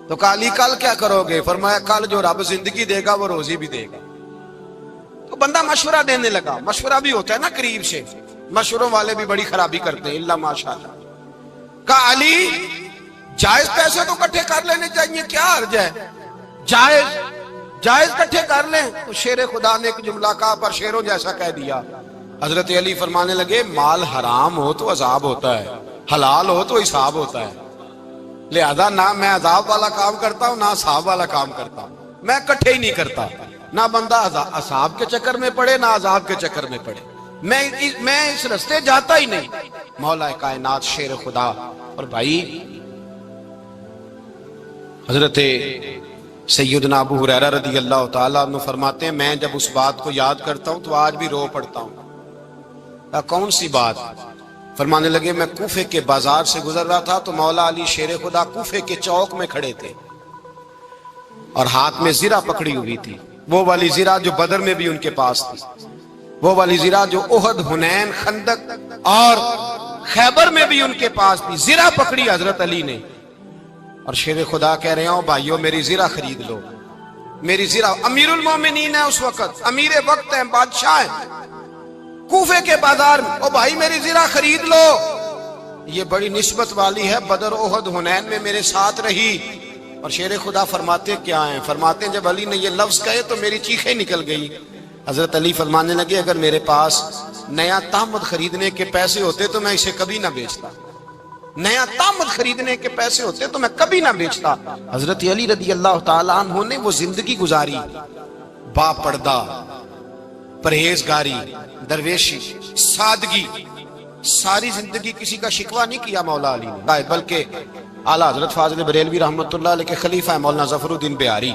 تو کہا علی کل کیا کرو گے؟ فرمایا کل جو رب زندگی دے گا وہ روزی بھی دے گا۔ تو بندہ مشورہ دینے لگا، مشورہ بھی ہوتا ہے نا قریب سے، مشوروں والے بھی بڑی خرابی کرتے ہیں اللہ ماشاءاللہ۔ کہا علی جائز پیسے تو کٹھے کر لینے چاہیے، کیا حرج ہے، جائز کٹھے کر لیں۔ تو شیر خدا نے ایک جملہ کہا پر شیروں جیسا کہہ دیا۔ حضرت علی فرمانے لگے مال حرام ہو تو عذاب ہوتا ہے، حلال ہو تو حساب ہوتا ہے، لہذا نہ میں عذاب والا کام کرتا ہوں نہ حساب والا کام کرتا ہوں، میں کٹھے ہی نہیں کرتا، نہ بندہ عذاب کے چکر میں پڑے نہ عذاب کے چکر میں پڑے، میں اس رستے جاتا ہی نہیں۔ مولا کائنات شیر خدا۔ اور بھائی حضرت سیدنا ابو ہریرہ رضی اللہ تعالیٰ عنہ فرماتے ہیں میں جب اس بات کو یاد کرتا ہوں تو آج بھی رو پڑتا ہوں۔ کون سی بات؟ فرمانے لگے میں کوفے کے بازار سے گزر رہا تھا تو مولا علی شیر خدا کوفے کے چوک میں کھڑے تھے اور ہاتھ میں زرہ پکڑی ہوئی تھی، وہ والی زرہ جو بدر میں بھی ان کے پاس تھی، وہ والی زرہ جو احد، حنین، خندق اور خیبر میں بھی ان کے پاس تھی، زرہ پکڑی حضرت علی نے اور شیر خدا کہہ رہے ہوں بھائیو میری زرہ خرید لو، میری زرہ۔ امیر المومنین ہے اس وقت، امیر وقت ہیں، بادشاہ ہیں، کوفے کے بازار میں، او بھائی میری زرہ خرید لو، یہ بڑی نسبت والی ہے، بدر، احد، حنین میں میرے ساتھ رہی۔ اور شیر خدا فرماتے کیا ہیں؟ فرماتے ہیں جب علی نے یہ لفظ کہے تو میری چیخیں نکل گئی۔ حضرت علی فرمانے لگے اگر میرے پاس نیا تحمد خریدنے کے پیسے ہوتے تو میں اسے کبھی نہ بیچتا، نیا تامل خریدنے کے پیسے ہوتے تو میں کبھی نہ بیچتا۔ حضرت علی رضی اللہ تعالیٰ عنہ نے وہ زندگی گزاری، با پردہ، پرہیزگاری، درویشی، سادگی، ساری زندگی کسی کا شکوہ نہیں کیا مولا علی نے، بلکہ اعلیٰ حضرت فاضل بریلوی رحمۃ اللہ علیہ کے خلیفہ مولانا ظفر الدین بہاری،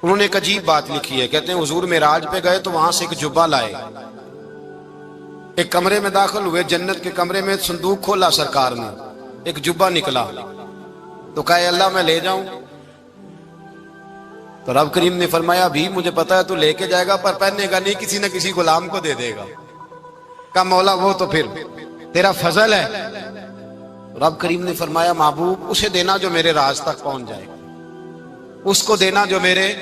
انہوں نے ایک عجیب بات لکھی ہے۔ کہتے ہیں حضور معراج پہ گئے تو وہاں سے ایک جبہ لائے، ایک کمرے میں داخل ہوئے، جنت کے کمرے میں صندوق کھولا سرکار نے، ایک جبہ نکلا تو کہا اللہ میں لے جاؤں؟ تو رب کریم نے فرمایا بھی مجھے پتا ہے تو لے کے جائے گا پر پہننے گا نہیں، کسی نہ کسی غلام کو دے دے گا۔ کہا مولا وہ تو پھر تیرا فضل ہے۔ رب کریم نے فرمایا محبوب اسے دینا جو میرے راز تک پہنچ جائے، اس کو دینا جو میرے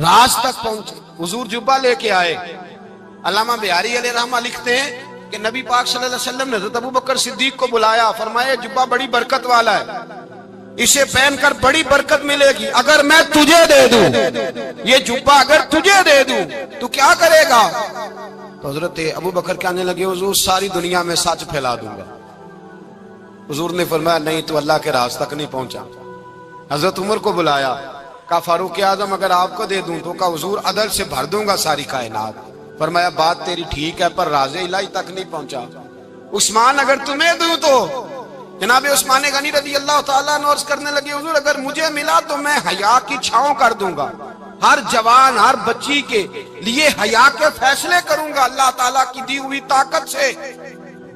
راز تک پہنچے۔ حضور جبہ لے کے آئے۔ علامہ بہاری علیہ رحمہ لکھتے ہیں کہ نبی پاک صلی اللہ علیہ وسلم نے حضرت ابوبکر صدیق کو بلایا، فرمایا جبہ بڑی برکت والا ہے، اسے پہن کر بڑی برکت ملے گی، اگر میں تجھے دے دوں یہ جبہ، اگر تجھے دے دوں تو کیا کرے گا؟ تو حضرت ابوبکر کہنے لگے حضور ساری دنیا میں سچ پھیلا دوں گا۔ حضور نے فرمایا نہیں تو اللہ کے راز تک نہیں پہنچا۔ حضرت عمر کو بلایا، کہا فاروق اعظم اگر آپ کو دے دوں تو کہا حضور عدل سے بھر دوں گا ساری کائنات۔ فرمایا بات تیری ٹھیک ہے پر راز الہی تک نہیں پہنچا۔ عثمان اگر تمہیں دوں تو جناب عثمان غنی رضی اللہ تعالیٰ عنہ عرض کرنے لگے حضور اگر مجھے ملا تو میں حیا کی چھاؤں کر دوں گا، ہر جوان ہر بچی کے لیے حیا کے فیصلے کروں گا اللہ تعالیٰ کی دی ہوئی طاقت سے۔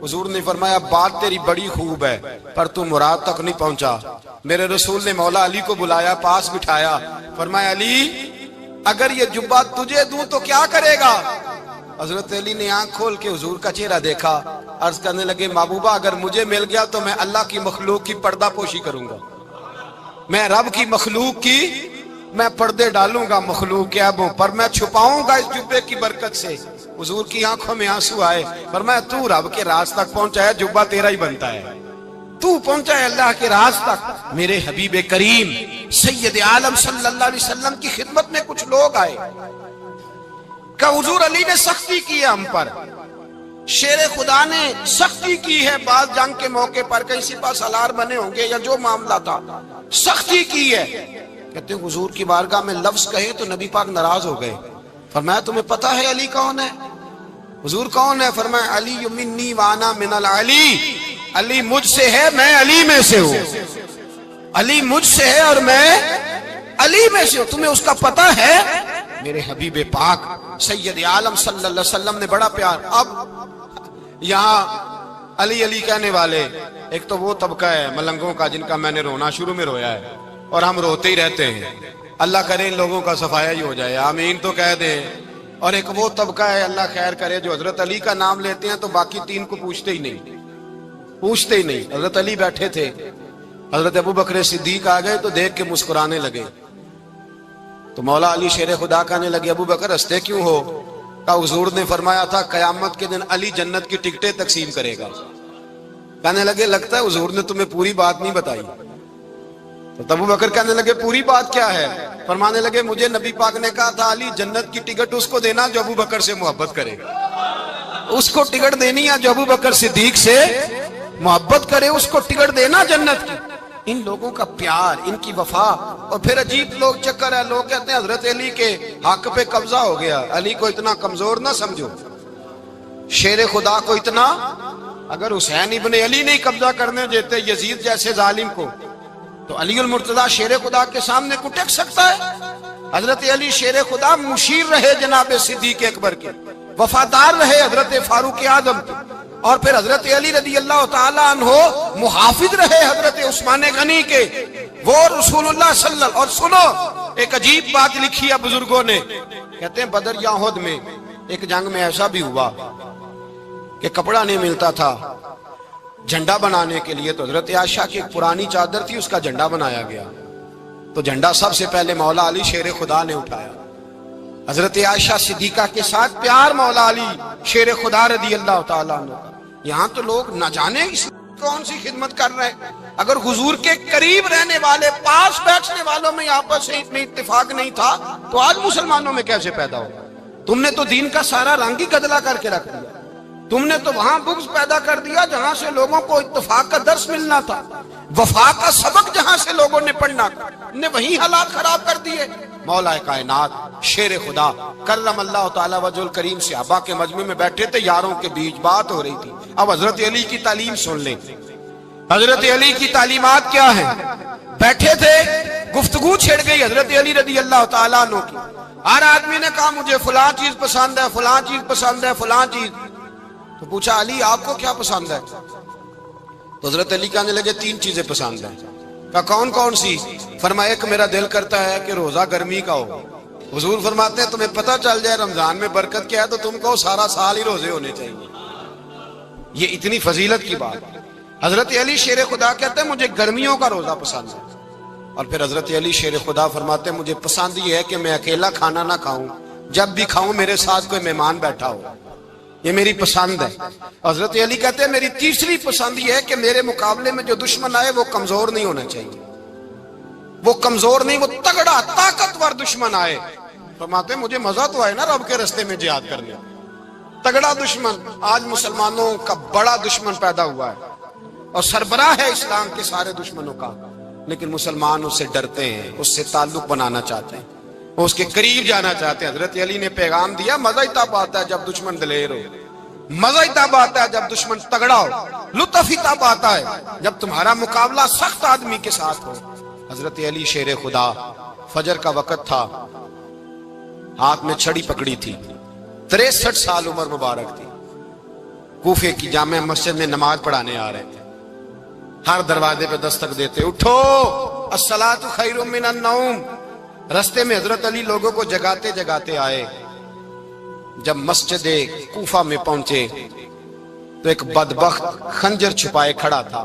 حضور نے فرمایا بات تیری بڑی خوب ہے پر تو مراد تک نہیں پہنچا۔ میرے رسول نے مولا علی کو بلایا، پاس بٹھایا، فرمایا علی اگر یہ جبہ تجھے دوں تو کیا کرے گا؟ حضرت علی نے آنکھ کھول کے حضور کا چہرہ دیکھا، عرض کرنے لگے محبوبہ اگر مجھے مل گیا تو میں اللہ کی مخلوق کی پردہ پوشی کروں گا، میں رب کی مخلوق کی میں پردے ڈالوں گا مخلوق کے عیبوں پر، میں چھپاؤں گا اس جبے کی برکت سے۔ حضور کی آنکھوں میں آنسو آئے، فرمایا تو رب کے راز تک پہنچا ہے، جبہ تیرا ہی بنتا ہے، تو پہنچا ہے اللہ کے راز تک۔ میرے حبیب کریم سید عالم صلی اللہ علیہ وسلم کی خدمت میں کچھ لوگ آئے کہ حضور علی نے سختی کی ہے ہم پر، شیر خدا نے سختی کی ہے، بعض جنگ کے موقع پر کہیں سپہ سالار بنے ہوں گے یا جو معاملہ تھا سختی کی ہے۔ کہتے ہیں حضور کی بارگاہ میں لفظ کہے تو نبی پاک ناراض ہو گئے۔ فرمایا تمہیں پتا ہے علی کون ہے؟ حضور کون ہے؟ فرمایا علی منی وانا من العلی، علی مجھ سے ہے میں علی میں سے ہوں، علی مجھ سے ہے اور میں علی میں سے ہوں، تمہیں اس کا پتہ ہے؟ میرے حبیب پاک سید عالم صلی اللہ علیہ وسلم نے بڑا پیار۔ اب یہاں علی علی کہنے والے ایک تو وہ طبقہ ہے ملنگوں کا جن کا میں نے رونا شروع میں رویا ہے اور ہم روتے ہی رہتے ہیں، اللہ کرے ان لوگوں کا صفایا ہی ہو جائے، آمین تو کہہ دیں۔ اور ایک وہ طبقہ ہے اللہ خیر کرے جو حضرت علی کا نام لیتے ہیں تو باقی تین کو پوچھتے ہی نہیں۔ حضرت علی بیٹھے تھے، حضرت ابوبکر صدیق آ گئے تو دیکھ کے مسکرانے لگے، تو مولا علی شیر خدا کہنے لگے ابوبکر ہنستے کیوں ہو؟ کہا حضور نے فرمایا تھا قیامت کے دن علی جنت کی ٹکٹیں تقسیم کرے گا۔ کہنے لگے لگتا ہے حضور نے تمہیں پوری بات نہیں بتائی۔ تو ابوبکر کہنے لگے پوری بات کیا ہے؟ فرمانے لگے مجھے نبی پاک نے کہا تھا علی جنت کی ٹکٹ اس کو دینا جو ابوبکر سے محبت کرے گا، اس کو ٹکٹ دینی ہے جو ابوبکر صدیق سے محبت کرے، اس کو ٹکٹ دینا جنت کی۔ ان لوگوں کا پیار، ان کی وفا، اور پھر عجیب لوگ چکر ہے، لوگ کہتے ہیں حضرت علی کے حق پہ قبضہ ہو گیا، علی کو اتنا کمزور نہ سمجھو، شیر خدا کو اتنا، اگر حسین ابن علی نہیں قبضہ کرنے دیتے یزید جیسے ظالم کو تو علی المرتضیٰ شیر خدا کے سامنے کو ٹک سکتا ہے؟ حضرت علی شیر خدا مشیر رہے جناب صدیق اکبر کے، وفادار رہے حضرت فاروق اعظم کے، اور پھر حضرت علی رضی اللہ تعالیٰ عنہ محافظ رہے حضرت عثمان غنی کے، وہ رسول اللہ صلی اللہ علیہ وسلم۔ اور سنو ایک عجیب بات لکھی ہے بزرگوں نے، کہتے ہیں بدر یا احد میں ایک جنگ میں ایسا بھی ہوا کہ کپڑا نہیں ملتا تھا جھنڈا بنانے کے لیے، تو حضرت عائشہ کی ایک پرانی چادر تھی، اس کا جھنڈا بنایا گیا، تو جھنڈا سب سے پہلے مولا علی شیر خدا نے اٹھایا۔ حضرت عائشہ صدیقہ کے ساتھ پیار مولا علی شیر خدا رضی اللہ تعالیٰ عنہ کا۔ یہاں تو لوگ نہ جانے اس کون سی خدمت کر رہے ہیں، اگر حضور کے قریب رہنے والے پاس بیٹھنے والوں میں آپس میں اتنے اتفاق نہیں تھا تو آج مسلمانوں میں کیسے پیدا ہوگا؟ تم نے تو دین کا سارا رنگ ہی گدلا کر کے رکھ دیا۔ تم نے تو وہاں بغض پیدا کر دیا جہاں سے لوگوں کو اتفاق کا درس ملنا تھا، وفا کا سبق جہاں سے لوگوں نے پڑھنا تھا، نے وہی حالات خراب کر دیے۔ مولا کائنات شیر خدا کرم اللہ تعالی وجہ الکریم صحابہ کے مجمع میں بیٹھے تھے، یاروں کے بیچ بات ہو رہی تھی۔ اب حضرت علی کی تعلیم سن لیں، حضرت علی کی تعلیمات کیا ہیں۔ بیٹھے تھے، گفتگو چھڑ گئی حضرت علی رضی اللہ تعالیٰ عنہ کی۔ ہر آدمی نے کہا مجھے فلاں چیز پسند ہے، فلاں چیز پسند ہے، فلاں چیز۔ تو پوچھا علی آپ کو کیا پسند ہے؟ تو حضرت علی کہنے لگے 3 چیزیں پسند ہیں۔ کہا کون کون سی؟ فرمایا ایک میرا دل کرتا ہے کہ روزہ گرمی کا ہو۔ حضور فرماتے ہیں تمہیں پتہ چل جائے رمضان میں برکت کیا ہے تو تم کو سارا سال ہی روزے ہونے چاہیے۔ یہ اتنی فضیلت کی بات۔ حضرت علی شیر خدا کہتے ہیں مجھے گرمیوں کا روزہ پسند ہے۔ اور پھر حضرت علی شیر خدا فرماتے ہیں مجھے پسند یہ ہے کہ میں اکیلا کھانا نہ کھاؤں، جب بھی کھاؤں میرے ساتھ کوئی مہمان بیٹھا ہو، یہ میری پسند ہے۔ حضرت علی کہتے ہیں میری تیسری پسند یہ ہے کہ میرے مقابلے میں جو دشمن آئے وہ کمزور نہیں ہونا چاہیے، وہ کمزور نہیں، وہ تگڑا طاقتور دشمن آئے۔ فرماتے ہیں مجھے مزہ تو آئے نا رب کے رستے میں جہاد کرنے۔ تگڑا دشمن، آج مسلمانوں کا بڑا دشمن پیدا ہوا ہے اور سربراہ ہے اسلام کے سارے دشمنوں کا، لیکن مسلمان اس سے ڈرتے ہیں، اس سے تعلق بنانا چاہتے ہیں، وہ اس کے قریب جانا چاہتے ہیں۔ حضرت علی نے پیغام دیا مزہ ہی تب آتا ہے جب دشمن دلیر ہو، مزہ ہی تب آتا ہے جب دشمن تگڑا ہو، لطف ہی تب آتا ہے جب تمہارا مقابلہ سخت آدمی کے ساتھ ہو۔ حضرت علی شیر خدا، فجر کا وقت تھا، ہاتھ میں چھڑی پکڑی تھی، 63 سال عمر مبارک تھی، کوفے کی جامع مسجد میں نماز پڑھانے آ رہے تھے۔ ہر دروازے پہ دستک دیتے اٹھو الصلاۃ خیر من النوم۔ رستے میں حضرت علی لوگوں کو جگاتے جگاتے آئے۔ جب مسجد کوفہ میں پہنچے تو ایک بدبخت خنجر چھپائے کھڑا تھا،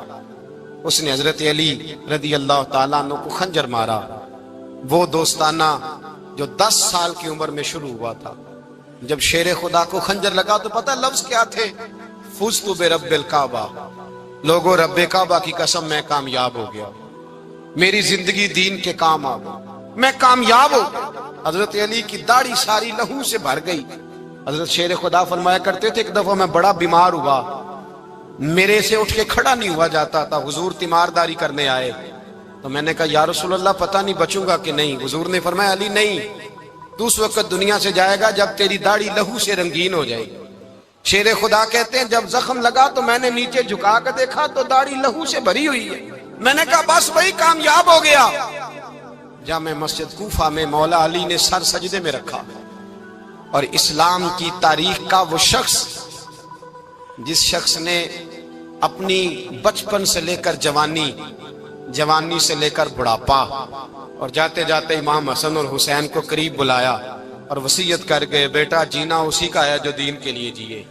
اس نے حضرت علی رضی اللہ تعالیٰ عنہ کو خنجر مارا۔ وہ دوستانہ جو 10 سال کی عمر میں شروع ہوا تھا، جب شیر خدا کو خنجر لگا تو پتہ لفظ کیا تھے؟ فزت برب الکعبہ، لوگوں رب کعبہ کی قسم میں کامیاب ہو گیا، میری زندگی دین کے کام آ گئی، میں کامیاب ہو گیا۔ حضرت علی کی داڑھی ساری لہو سے بھر گئی۔ حضرت شیر خدا فرمایا کرتے تھے ایک دفعہ میں بڑا بیمار ہوا، میرے سے اٹھ کے کھڑا نہیں ہوا جاتا تھا، حضور تیمارداری کرنے آئے تو میں نے کہا یا رسول اللہ پتہ نہیں بچوں گا کہ نہیں۔ حضور نے فرمایا علی نہیں، تو اس وقت دنیا سے جائے گا جب تیری داڑھی لہو سے رنگین ہو جائے گی۔ شیر خدا کہتے ہیں جب زخم لگا تو میں نے نیچے جھکا کر دیکھا تو داڑھی لہو سے بھری ہوئی ہے، میں نے کہا بس وہی کامیاب ہو گیا۔ جامع مسجد کوفہ میں مولا علی نے سر سجدے میں رکھا، اور اسلام کی تاریخ کا وہ شخص جس شخص نے اپنی بچپن سے لے کر جوانی، جوانی سے لے کر بڑھاپا، اور جاتے جاتے امام حسن اور حسین کو قریب بلایا اور وصیت کر گئے بیٹا جینا اسی کا ہے جو دین کے لیے جیے،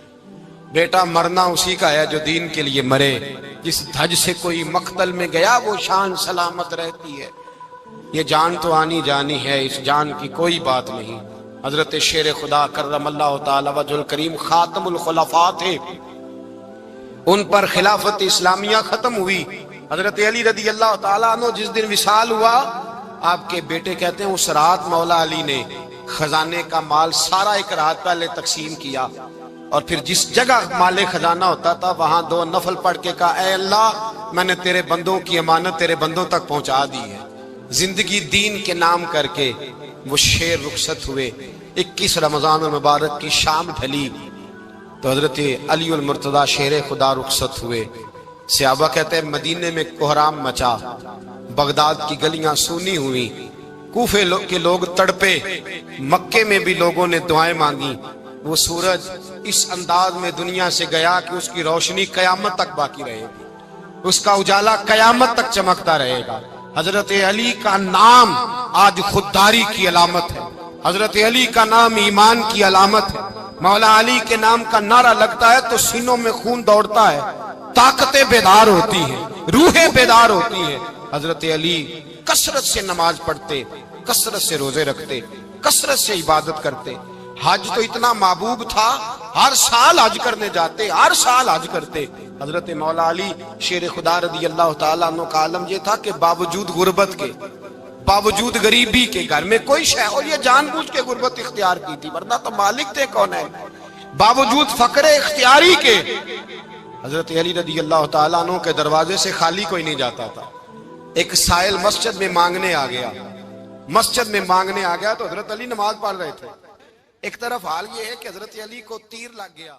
بیٹا مرنا اسی کا ہے جو دین کے لیے مرے، جس دھج سے کوئی مقتل میں گیا وہ شان سلامت رہتی ہے، یہ جان تو آنی جانی ہے، اس جان کی کوئی بات نہیں۔ حضرت شیر خدا کرم اللہ تعالی وجہ الکریم خاتم الخلفاء تھے، ان پر خلافت اسلامیہ ختم ہوئی۔ حضرت علی رضی اللہ تعالیٰ عنہ جس دن وصال ہوا، آپ کے بیٹے کہتے ہیں اس رات مولا علی نے خزانے کا مال سارا ایک رات پہلے تقسیم کیا، اور پھر جس جگہ مال خزانہ ہوتا تھا وہاں 2 نفل پڑھ کے کہا اے اللہ میں نے تیرے بندوں کی امانت تیرے بندوں تک پہنچا دی ہے۔ زندگی دین کے نام کر کے وہ شیر رخصت ہوئے۔ 21 رمضان المبارک کی شام ڈھلی تو حضرت علی المرتضی شیر خدا رخصت ہوئے۔ صحابہ کہتے ہیں مدینے میں کوہرام مچا، بغداد کی گلیاں سونی ہوئی، کوفے کے لوگ تڑپے، مکے میں بھی لوگوں نے دعائیں مانگی۔ وہ سورج اس انداز میں دنیا سے گیا کہ اس کی روشنی قیامت تک باقی رہے گی، اس کا اجالا قیامت تک چمکتا رہے گا۔ حضرت علی کا نام آج خودداری کی علامت ہے، حضرت علی کا نام ایمان کی علامت ہے۔ مولا علی کے نام کا نعرہ لگتا ہے تو سینوں میں خون دوڑتا ہے، طاقتیں بیدار ہوتی ہیں، روحیں بیدار ہوتی ہیں۔ حضرت علی کثرت سے نماز پڑھتے، کثرت سے روزے رکھتے، کثرت سے عبادت کرتے۔ حج تو اتنا محبوب تھا، ہر سال حج کرنے جاتے، ہر سال حج کرتے۔ حضرت مولا علی شیر خدا رضی اللہ تعالیٰ عنہ کا عالم یہ تھا کہ باوجود غربت کے، باوجود غریبی کے، گھر میں کوئی شے، اور یہ جان بوجھ کے غربت اختیار کی تھی، ورنہ تو مالک تھے کون ہے۔ باوجود فقر اختیاری کے حضرت علی رضی اللہ تعالیٰ عنہ کے دروازے سے خالی کوئی نہیں جاتا تھا. ایک سائل مسجد میں مانگنے آ گیا, تو حضرت علی نماز پڑھ رہے تھے. ایک طرف حال یہ ہے کہ حضرت علی کو تیر لگ گیا.